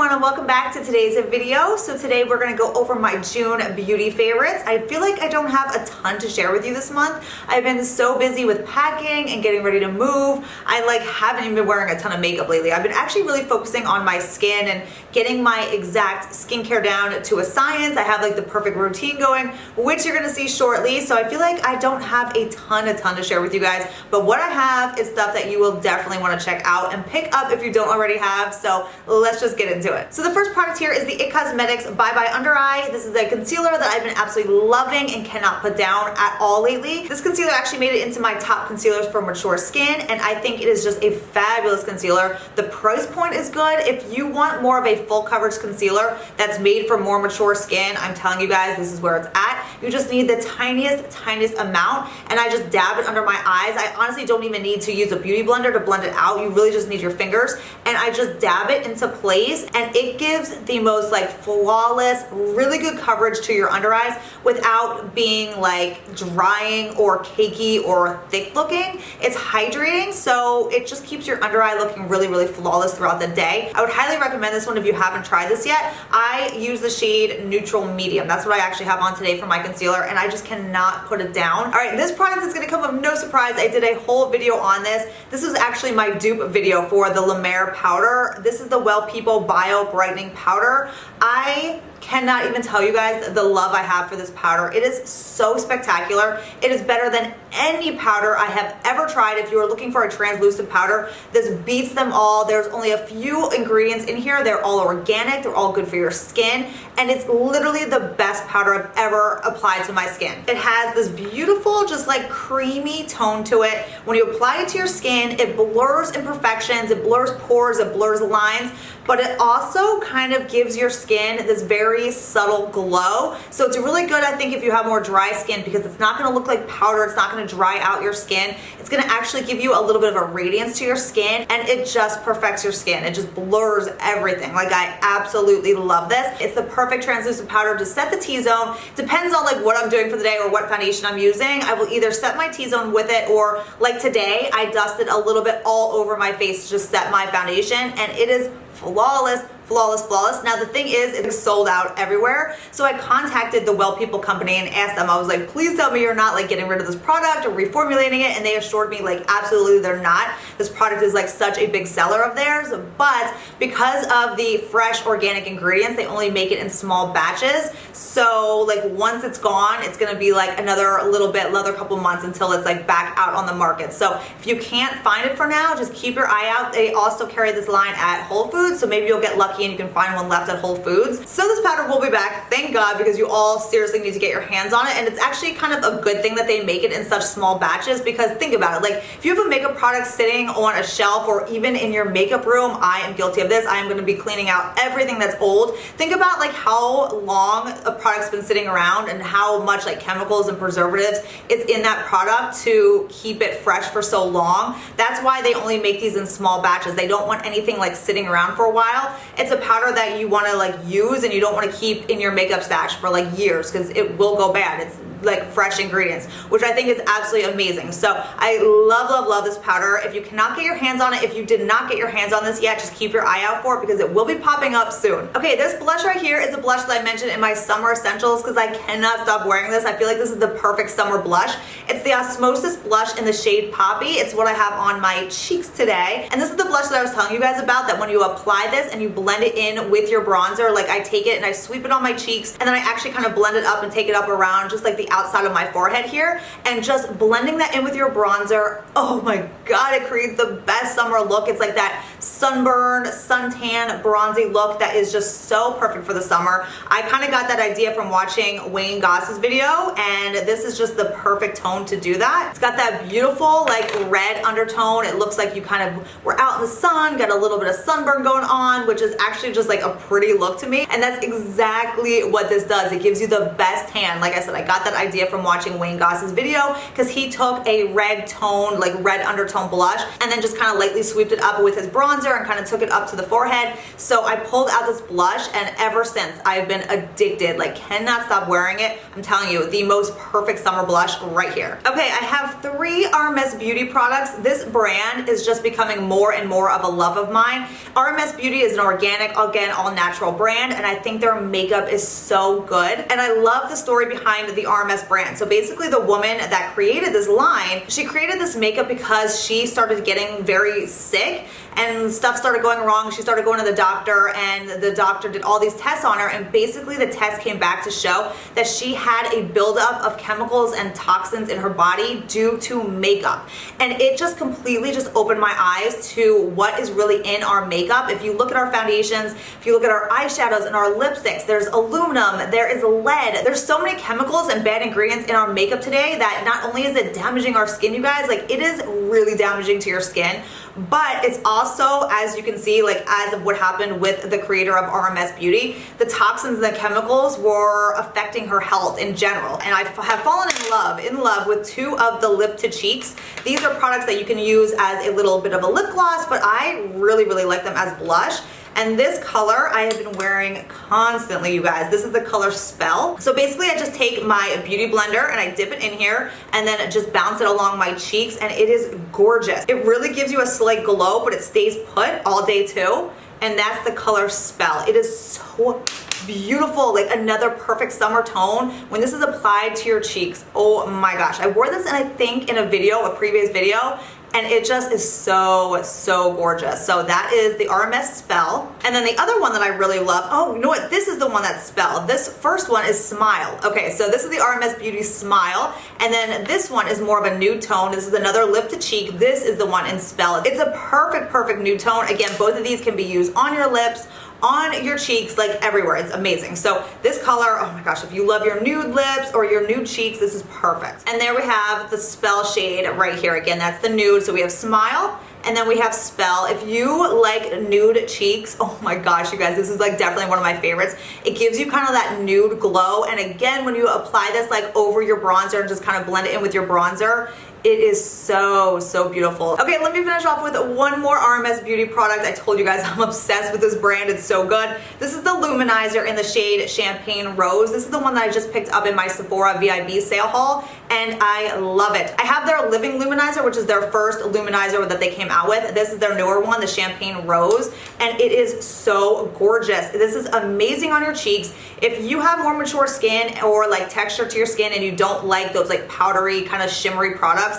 everyone, and welcome back to today's video. So today we're going to go over my June beauty favorites. I feel like I don't have a ton to share with you this month. I've been so busy with packing and getting ready to move. I haven't even been wearing a ton of makeup lately. I've been actually really focusing on my skin and getting my exact skincare down to a science. I have the perfect routine going, which you're going to see shortly. So I feel like I don't have a ton to share with you guys, but what I have is stuff that you will definitely want to check out and pick up if you don't already have. So let's just get into it. So the first product here is the IT Cosmetics Bye Bye Under Eye. This is a concealer that I've been absolutely loving and cannot put down at all lately. This concealer actually made it into my top concealers for mature skin, and I think it is just a fabulous concealer. The price point is good. If you want more of a full coverage concealer that's made for more mature skin, I'm telling you guys, this is where it's at. You just need the tiniest amount, and I just dab it under my eyes. I honestly don't even need to use a beauty blender to blend it out. You really just need your fingers, and I just dab it into place, and it gives the most flawless, really good coverage to your under eyes without being drying or cakey or thick looking. It's hydrating, so it just keeps your under eye looking really flawless throughout the day. I would highly recommend this one if you haven't tried this yet. I use the shade Neutral Medium. That's what I actually have on today for my concealer, and I just cannot put it down. All right, this product is going to come of no surprise. I did a whole video on this. This was actually my dupe video for the La Mer powder. This is the Well People Bio Brightening Powder. I cannot even tell you guys the love I have for this powder. It is so spectacular. It is better than any powder I have ever tried. If you are looking for a translucent powder, this beats them all. There's only a few ingredients in here. They're all organic. They're all good for your skin. And it's literally the best powder I've ever applied to my skin. It has this beautiful, just creamy tone to it. When you apply it to your skin, it blurs imperfections, it blurs pores, it blurs lines, but it also kind of gives your skin this very subtle glow. So it's really good, I think, if you have more dry skin, because it's not going to look like powder. It's not going to dry out your skin. It's going to actually give you a little bit of a radiance to your skin, and it just perfects your skin. It just blurs everything. I absolutely love this. It's the perfect translucent powder to set the T-zone. Depends on what I'm doing for the day or what foundation I'm using. I will either set my T-zone with it, or today I dusted a little bit all over my face to just set my foundation, and it is flawless. Now the thing is, it is sold out everywhere. So I contacted the Well People company and asked them, I was like, please tell me you're not getting rid of this product or reformulating it. And they assured me absolutely they're not. This product is such a big seller of theirs, but because of the fresh organic ingredients, they only make it in small batches. So once it's gone, it's gonna be another couple months until it's back out on the market. So if you can't find it for now, just keep your eye out. They also carry this line at Whole Foods, so maybe you'll get lucky and you can find one left at Whole Foods. So this powder will be back, thank God, because you all seriously need to get your hands on it. And it's actually kind of a good thing that they make it in such small batches, because think about it, if you have a makeup product sitting on a shelf or even in your makeup room, I am guilty of this. I am going to be cleaning out everything that's old. Think about how long a product's been sitting around and how much chemicals and preservatives is in that product to keep it fresh for so long. That's why they only make these in small batches. They don't want anything sitting around for a while. It's a powder that you want to use, and you don't want to keep in your makeup stash for years, because it will go bad. It's fresh ingredients, which I think is absolutely amazing. So I love this powder. If you cannot get your hands on it, if you did not get your hands on this yet, just keep your eye out for it, because it will be popping up soon. Okay, this blush right here is a blush that I mentioned in my summer essentials, because I cannot stop wearing this. I feel like this is the perfect summer blush. It's the Osmosis blush in the shade Poppy. It's what I have on my cheeks today. And this is the blush that I was telling you guys about, that when you apply this and you blend it in with your bronzer, I take it and I sweep it on my cheeks, and then I actually kind of blend it up and take it up around just the outside of my forehead here, and just blending that in with your bronzer. Oh my God, it creates the best summer look. It's that sunburn, suntan, bronzy look that is just so perfect for the summer. I kind of got that idea from watching Wayne Goss's video, and this is just the perfect tone to do that. It's got that beautiful red undertone. It looks like you kind of were out in the sun, got a little bit of sunburn going on, which is actually just a pretty look to me. And that's exactly what this does. It gives you the best tan. Like I said, I got that idea from watching Wayne Goss's video, because he took a red tone, red undertone blush, and then just kind of lightly sweeped it up with his bronzer bronzer and kind of took it up to the forehead. So I pulled out this blush, and ever since I've been addicted, like cannot stop wearing it. I'm telling you, the most perfect summer blush right here. Okay, I have 3 RMS Beauty products. This brand is just becoming more and more of a love of mine. RMS Beauty is an organic, again, all natural brand, and I think their makeup is so good. And I love the story behind the RMS brand. So basically the woman that created this line, she created this makeup because she started getting very sick and stuff started going wrong. She started going to the doctor, and the doctor did all these tests on her, and basically the test came back to show that she had a buildup of chemicals and toxins in her body due to makeup. And it just completely just opened my eyes to what is really in our makeup. If you look at our foundations, if you look at our eyeshadows and our lipsticks, there's aluminum, there is lead. There's so many chemicals and bad ingredients in our makeup today that not only is it damaging our skin, you guys, like it is really damaging to your skin, but it's also, as you can see, like as of what happened with the creator of RMS Beauty, the toxins and the chemicals were affecting her health in general. And I have fallen in love with 2 of the lip to cheeks. These are products that you can use as a little bit of a lip gloss, but I really, really like them as blush. And this color I have been wearing constantly, you guys. This is the color Spell. So basically I just take my beauty blender and I dip it in here and then just bounce it along my cheeks, and it is gorgeous. It really gives you a slight glow, but it stays put all day too. And that's the color Spell. It is so beautiful, like another perfect summer tone when this is applied to your cheeks. Oh my gosh. I wore this in, I think, in a previous video, and it just is so, so gorgeous. So that is the RMS Spell. And then the other one that I really love, oh, you know what? This is the one that's Spell. This first one is Smile. Okay, so this is the RMS Beauty Smile. And then this one is more of a nude tone. This is another lip to cheek. This is the one in Spell. It's a perfect, perfect nude tone. Again, both of these can be used on your lips, on your cheeks, like everywhere. It's amazing. So this color, oh my gosh, if you love your nude lips or your nude cheeks, this is perfect. And there we have the Spell shade right here. Again, that's the nude. So we have Smile, and then we have Spell. If you like nude cheeks, oh my gosh, you guys, this is like definitely one of my favorites. It gives you kind of that nude glow. And again, when you apply this like over your bronzer and just kind of blend it in with your bronzer, it is so, so beautiful. Okay, let me finish off with one more RMS Beauty product. I told you guys I'm obsessed with this brand. It's so good. This is the Luminizer in the shade Champagne Rose. This is the one that I just picked up in my Sephora VIB sale haul, and I love it. I have their Living Luminizer, which is their first luminizer that they came out with. This is their newer one, the Champagne Rose, and it is so gorgeous. This is amazing on your cheeks. If you have more mature skin or like texture to your skin and you don't like those like powdery kind of shimmery products,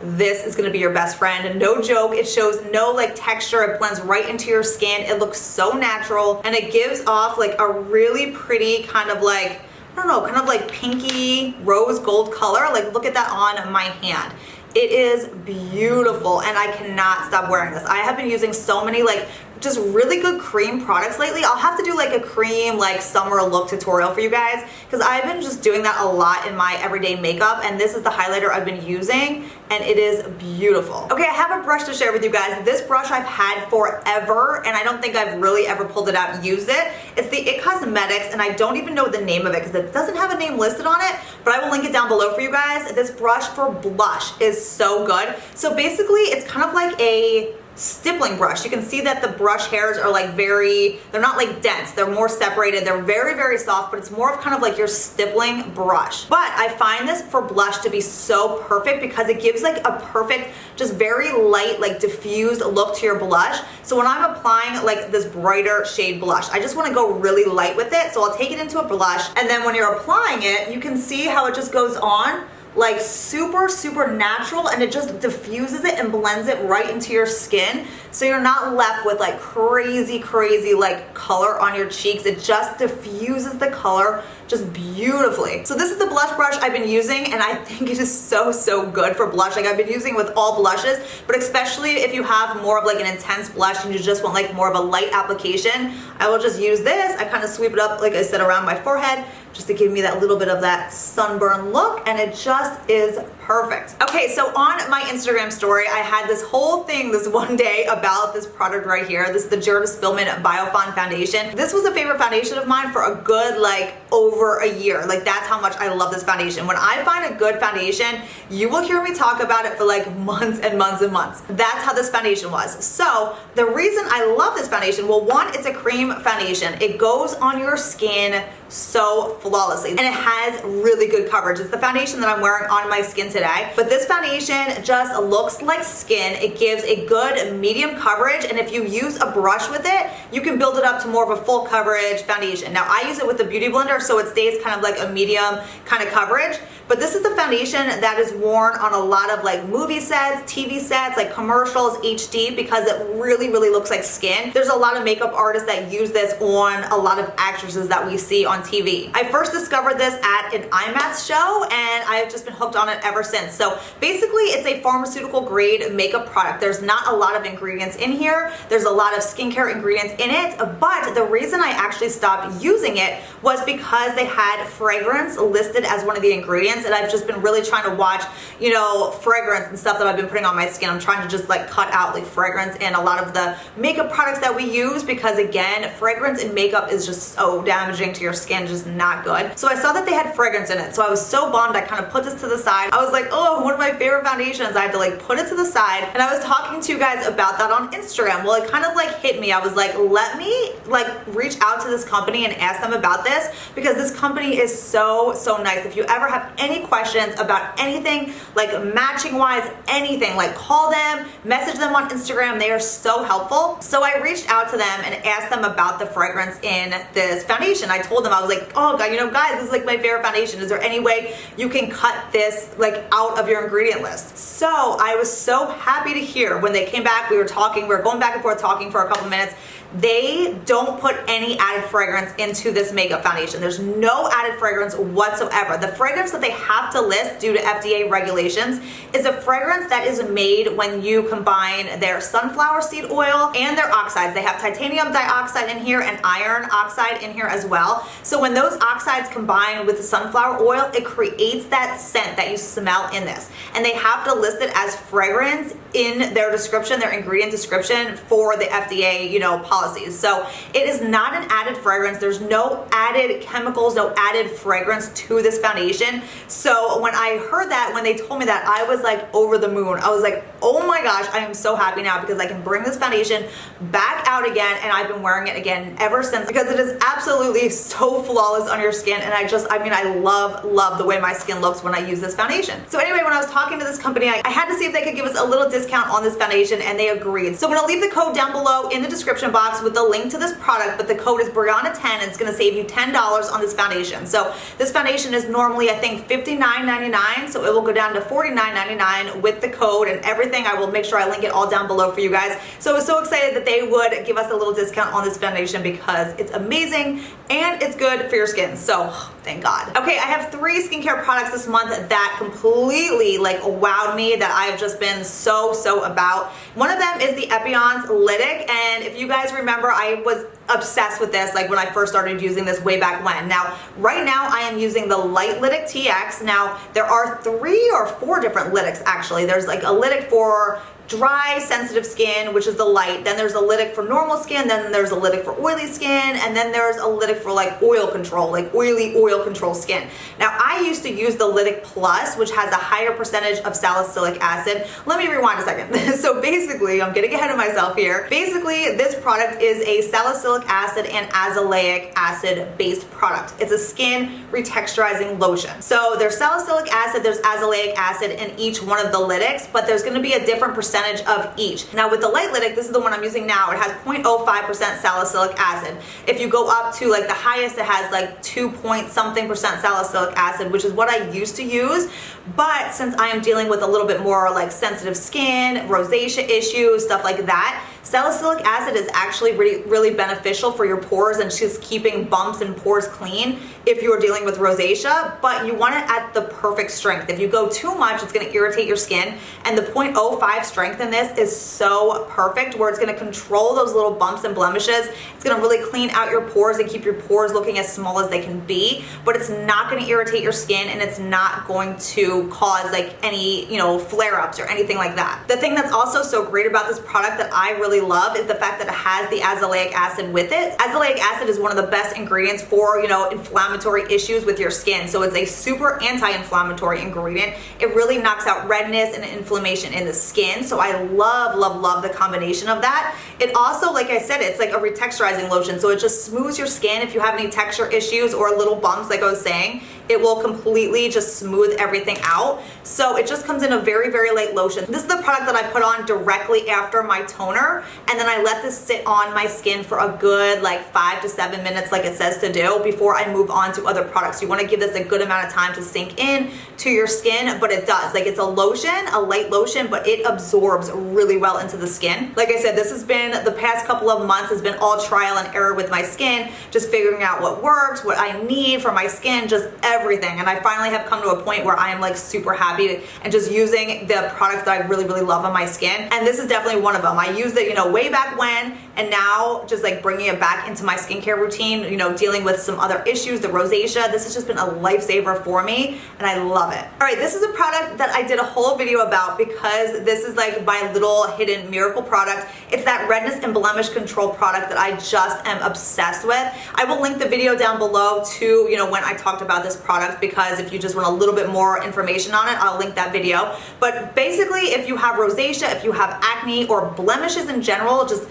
this is gonna be your best friend. No joke, it shows no like texture. It blends right into your skin. It looks so natural, and it gives off like a really pretty kind of like, I don't know, kind of like pinky rose gold color. Like look at that on my hand. It is beautiful, and I cannot stop wearing this. I have been using so many like just really good cream products lately. I'll have to do like a cream like summer look tutorial for you guys, because I've been just doing that a lot in my everyday makeup, and this is the highlighter I've been using, and it is beautiful. Okay, I have a brush to share with you guys. This brush I've had forever, and I don't think I've really ever pulled it out and used it. It's the IT Cosmetics, and I don't even know the name of it because it doesn't have a name listed on it, but I will link it down below for you guys. This brush for blush is so good. So basically, it's kind of like a stippling brush. You can see that the brush hairs are like they're not like dense, they're more separated, they're very, very soft, but it's more of kind of like your stippling brush. But I find this for blush to be so perfect because it gives like a perfect, just very light, like diffused look to your blush. So when I'm applying like this brighter shade blush, I just want to go really light with it. So I'll take it into a blush, and then when you're applying it, you can see how it just goes on like super, super natural, and it just diffuses it and blends it right into your skin. So you're not left with like crazy, crazy like color on your cheeks. It just diffuses the color just beautifully. So this is the blush brush I've been using, and I think it is so, so good for blush. Like I've been using with all blushes, but especially if you have more of like an intense blush and you just want like more of a light application, I will just use this. I kind of sweep it up, like I said, around my forehead, just to give me that little bit of that sunburn look, and it just is perfect. Okay, so on my Instagram story, I had this whole thing this one day about this product right here. This is the Gerda Spillman Biofon Foundation. This was a favorite foundation of mine for a good, like, over a year. Like, that's how much I love this foundation. When I find a good foundation, you will hear me talk about it for like months and months and months. That's how this foundation was. So the reason I love this foundation, well, one, it's a cream foundation. It goes on your skin so flawlessly, and it has really good coverage. It's the foundation that I'm wearing on my skin today, but this foundation just looks like skin. It gives a good medium coverage, and if you use a brush with it, you can build it up to more of a full coverage foundation. Now, I use it with the Beauty Blender, so it stays kind of like a medium kind of coverage, but this is the foundation that is worn on a lot of like movie sets, TV sets, like commercials, HD, because it really, really looks like skin. There's a lot of makeup artists that use this on a lot of actresses that we see on TV. I first discovered this at an IMATS show, and I've just been hooked on it ever since. So basically, it's a pharmaceutical grade makeup product. There's not a lot of ingredients in here. There's a lot of skincare ingredients in it, but the reason I actually stopped using it was because they had fragrance listed as one of the ingredients, and I've just been really trying to watch, you know, fragrance and stuff that I've been putting on my skin. I'm trying to just like cut out like fragrance in a lot of the makeup products that we use, because again, fragrance in makeup is just so damaging to your skin, just not good. So I saw that they had fragrance in it, so I was so bummed. I kind of put this to the side. I was like, oh, one of my favorite foundations. I had to like put it to the side, and I was talking to you guys about that on Instagram. Well, it kind of like hit me. I was like, let me like reach out to this company and ask them about this, because this company is so nice. If you ever have any questions about anything, like matching wise, anything, like call them, message them on Instagram. They are so helpful. So I reached out to them and asked them about the fragrance in this foundation. I told them, I was like, oh God, you know, guys, this is like my favorite foundation. Is there any way you can cut this like out of your ingredient list? So I was so happy to hear when they came back. We were going back and forth talking for a couple minutes. They don't put any added fragrance into this makeup foundation. There's no added fragrance whatsoever. The fragrance that they have to list due to FDA regulations is a fragrance that is made when you combine their sunflower seed oil and their oxides. They have titanium dioxide in here and iron oxide in here as well. So when those oxides combine with the sunflower oil, it creates that scent that you smell in this. And they have to list it as fragrance in their description, their ingredient description for the FDA, you know, policies. So it is not an added fragrance. There's no added chemicals, no added fragrance to this foundation. So when I heard that, when they told me that, I was like over the moon. I was like, oh my gosh, I am so happy now, because I can bring this foundation back out again, and I've been wearing it again ever since, because it is absolutely so flawless on your skin. And I love the way my skin looks when I use this foundation. So anyway, when I was talking to this company, I had to see if they could give us a little discount on this foundation, and they agreed. So I'm gonna leave the code down below in the description box with the link to this product, but the code is Brianna10, and it's gonna save you $10 on this foundation. So this foundation is normally, I think, $59.99, so it will go down to $49.99 with the code and everything. I will make sure I link it all down below for you guys. So I was so excited that they would give us a little discount on this foundation, because it's amazing and it's good for your skin. So thank God. Okay, I have 3 skincare products this month that completely like wowed me, that I've just been so about. One of them is the Epion's Lytic, and if you guys remember, I was obsessed with this like when I first started using this way back when. Now, right now I am using the Light Lytic TX. Now, there are 3 or 4 different Lytics actually. There's like a Lytic for dry, sensitive skin, which is the light. Then there's a Lytic for normal skin. Then there's a Lytic for oily skin. And then there's a Lytic for like oil control, like oily oil control skin. Now, I used to use the Lytic Plus, which has a higher percentage of salicylic acid. Let me rewind a second. So basically, I'm getting ahead of myself here. Basically, this product is a salicylic acid and azelaic acid based product. It's a skin retexturizing lotion. So there's salicylic acid, there's azelaic acid in each one of the Lytics, but there's gonna be a different percentage of each. Now with the Light Lytic, this is the one I'm using now, it has 0.05% salicylic acid. If you go up to like the highest, it has like 2 point something percent salicylic acid, which is what I used to use. But since I am dealing with a little bit more like sensitive skin, rosacea issues, stuff like that, Salicylic acid is actually really beneficial for your pores and just keeping bumps and pores clean if you are dealing with rosacea, but you want it at the perfect strength. If you go too much, it's gonna irritate your skin, and the 0.05 strength in this is so perfect where it's gonna control those little bumps and blemishes. It's gonna really clean out your pores and keep your pores looking as small as they can be, but it's not gonna irritate your skin, and it's not going to cause like any, flare-ups or anything like that. The thing that's also so great about this product that I really love is the fact that it has the azelaic acid with it. Azelaic acid is one of the best ingredients for, inflammatory issues with your skin. So it's a super anti-inflammatory ingredient. It really knocks out redness and inflammation in the skin. So I love the combination of that. It also, like I said, it's like a retexturizing lotion. So it just smooths your skin. If you have any texture issues or little bumps, like I was saying, it will completely just smooth everything out. So it just comes in a very light lotion. This is the product that I put on directly after my toner, and then I let this sit on my skin for a good 5 to 7 minutes, like it says to do, before I move on to other products. You want to give this a good amount of time to sink in to your skin, but it does. It's a lotion, a light lotion, but it absorbs really well into the skin. Like I said, this has been, the past couple of months has been all trial and error with my skin, just figuring out what works, what I need for my skin, just everything. And I finally have come to a point where I am super happy and just using the products that I really love on my skin. And this is definitely one of them. I used it, way back when, and now just bringing it back into my skincare routine, dealing with some other issues, the rosacea. This has just been a lifesaver for me, and I love it. All right, this is a product that I did a whole video about because this is my little hidden miracle product. It's that redness and blemish control product that I just am obsessed with. I will link the video down below to, when I talked about this product, because if you just want a little bit more information on it, I'll link that video. But basically, if you have rosacea, if you have acne or blemishes in general, just,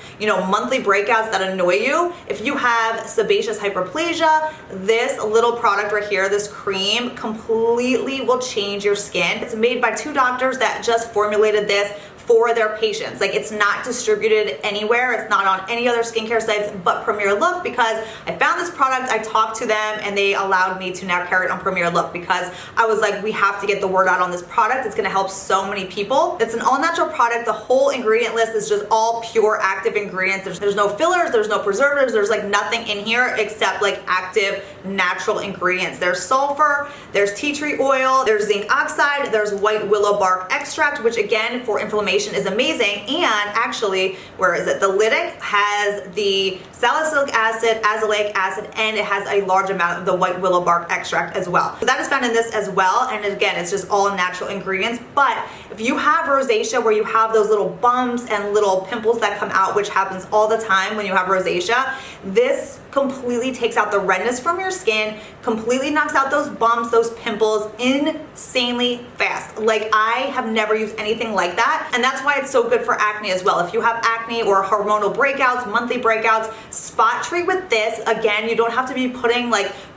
monthly breakouts that annoy you, if you have sebaceous hyperplasia, this little product right here, this cream, completely will change your skin. It's made by 2 doctors that just formulated this for their patients. It's not distributed anywhere. It's not on any other skincare sites but Premier Look, because I found this product, I talked to them, and they allowed me to now carry it on Premier Look, because I was like, we have to get the word out on this product. It's gonna help so many people. It's an all natural product. The whole ingredient list is just all pure active ingredients. There's no fillers, there's no preservatives, there's nothing in here except active natural ingredients. There's sulfur, there's tea tree oil, there's zinc oxide, there's white willow bark extract, which again, for inflammation is amazing. And actually, where is it? The Lytic has the salicylic acid, azelaic acid, and it has a large amount of the white willow bark extract as well. So that is found in this as well. And again, it's just all natural ingredients. But if you have rosacea where you have those little bumps and little pimples that come out, which happens all the time when you have rosacea, this completely takes out the redness from your skin, completely knocks out those bumps, those pimples insanely fast. I have never used anything like that. And that's why it's so good for acne as well. If you have acne or hormonal breakouts, monthly breakouts, spot treat with this. Again, you don't have to be putting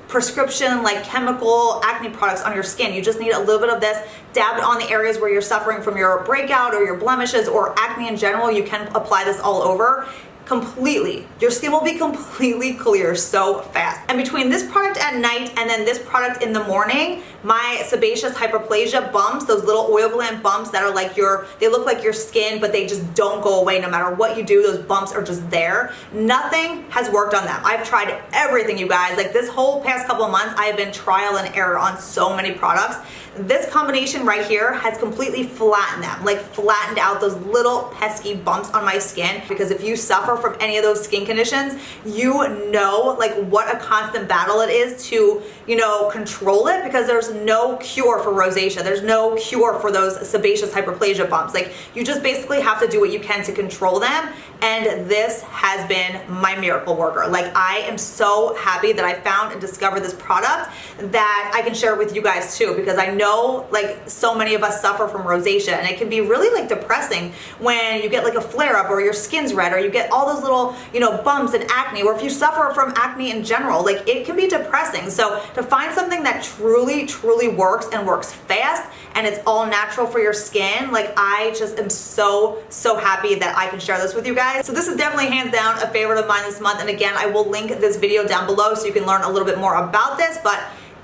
prescription chemical acne products on your skin. You just need a little bit of this, dab it on the areas where you're suffering from your breakout or your blemishes or acne in general. You can apply this all over. Completely. Your skin will be completely clear so fast. And between this product at night and then this product in the morning, my sebaceous hyperplasia bumps, those little oil gland bumps that are they look like your skin, but they just don't go away no matter what you do. Those bumps are just there. Nothing has worked on them. I've tried everything, you guys. This whole past couple of months, I have been trial and error on so many products. This combination right here has completely flattened them, flattened out those little pesky bumps on my skin. Because if you suffer from any of those skin conditions, you know what a constant battle it is to, control it, because there's no cure for rosacea. There's no cure for those sebaceous hyperplasia bumps. You just basically have to do what you can to control them. And this has been my miracle worker. I am so happy that I found and discovered this product that I can share it with you guys too, because I know so many of us suffer from rosacea, and it can be really depressing when you get a flare up or your skin's red or you get all those little, bumps and acne, or if you suffer from acne in general, it can be depressing. So to find something that truly works and works fast, and it's all natural for your skin, I just am so happy that I can share this with you guys. So this is definitely hands down a favorite of mine this month. And again, I will link this video down below so you can learn a little bit more about this. But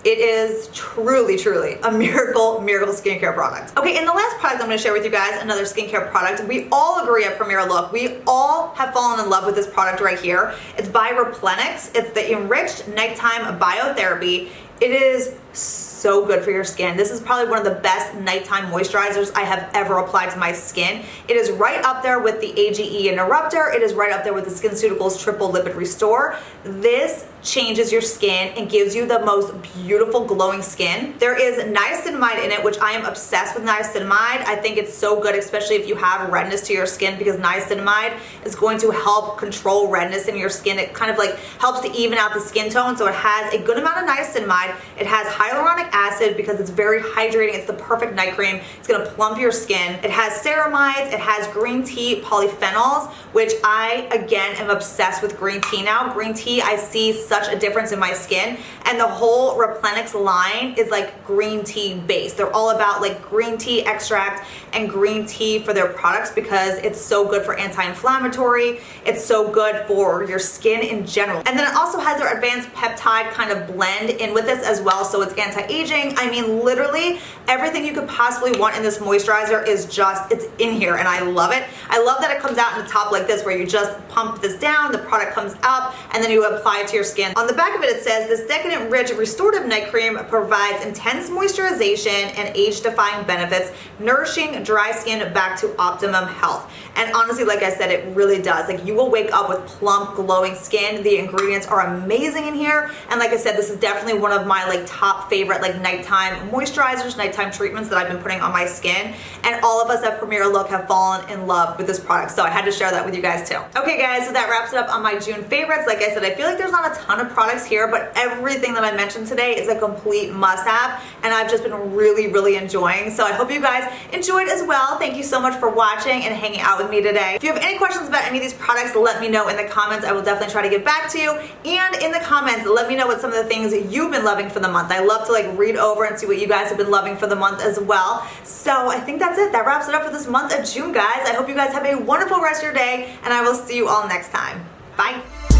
It is truly, truly a miracle skincare product. Okay, and the last product I'm gonna share with you guys, another skincare product. We all agree at Premier Look, we all have fallen in love with this product right here. It's by Replenix. It's the Enriched Nighttime Biotherapy. It is so good for your skin. This is probably one of the best nighttime moisturizers I have ever applied to my skin. It is right up there with the AGE Interrupter. It is right up there with the SkinCeuticals Triple Lipid Restore. This changes your skin and gives you the most beautiful glowing skin. There is niacinamide in it, which I am obsessed with niacinamide. I think it's so good, especially if you have redness to your skin, because niacinamide is going to help control redness in your skin. It kind of like helps to even out the skin tone. So it has a good amount of niacinamide. It has hyaluronic acid because it's very hydrating. It's the perfect night cream. It's gonna plump your skin. It has ceramides. It has green tea polyphenols, which I, again, am obsessed with green tea now. Green tea, I see such a difference in my skin, and the whole Replenix line is like green tea based. They're all about like green tea extract and green tea for their products because it's so good for anti-inflammatory. It's so good for your skin in general. And then it also has their advanced peptide kind of blend in with this as well, so it's anti-aging. I mean, literally everything you could possibly want in this moisturizer is just, it's in here, and I love it. I love that it comes out in the top like this, where you just pump this down, the product comes up, and then you apply it to your skin. On the back of it, it says, this decadent rich restorative night cream provides intense moisturization and age-defying benefits, nourishing dry skin back to optimum health. And honestly, like I said, it really does. Like, you will wake up with plump, glowing skin. The ingredients are amazing in here, and like I said, this is definitely one of my like top favorite like nighttime moisturizers, nighttime treatments that I've been putting on my skin. And all of us at Premier Look have fallen in love with this product, so I had to share that with you guys too. Okay guys, so that wraps it up on my June favorites. Like I said, I feel like there's not a ton of products here, but everything that I mentioned today is a complete must-have, and I've just been really enjoying. So I hope you guys enjoyed as well. Thank you so much for watching and hanging out with me today. If you have any questions about any of these products, let me know in the comments. I will definitely try to get back to you. And in the comments, let me know what some of the things you've been loving for the month. I love to like read over and see what you guys have been loving for the month as well. So I think that's it. That wraps it up for this month of June, guys. I hope you guys have a wonderful rest of your day, and I will see you all next time. Bye.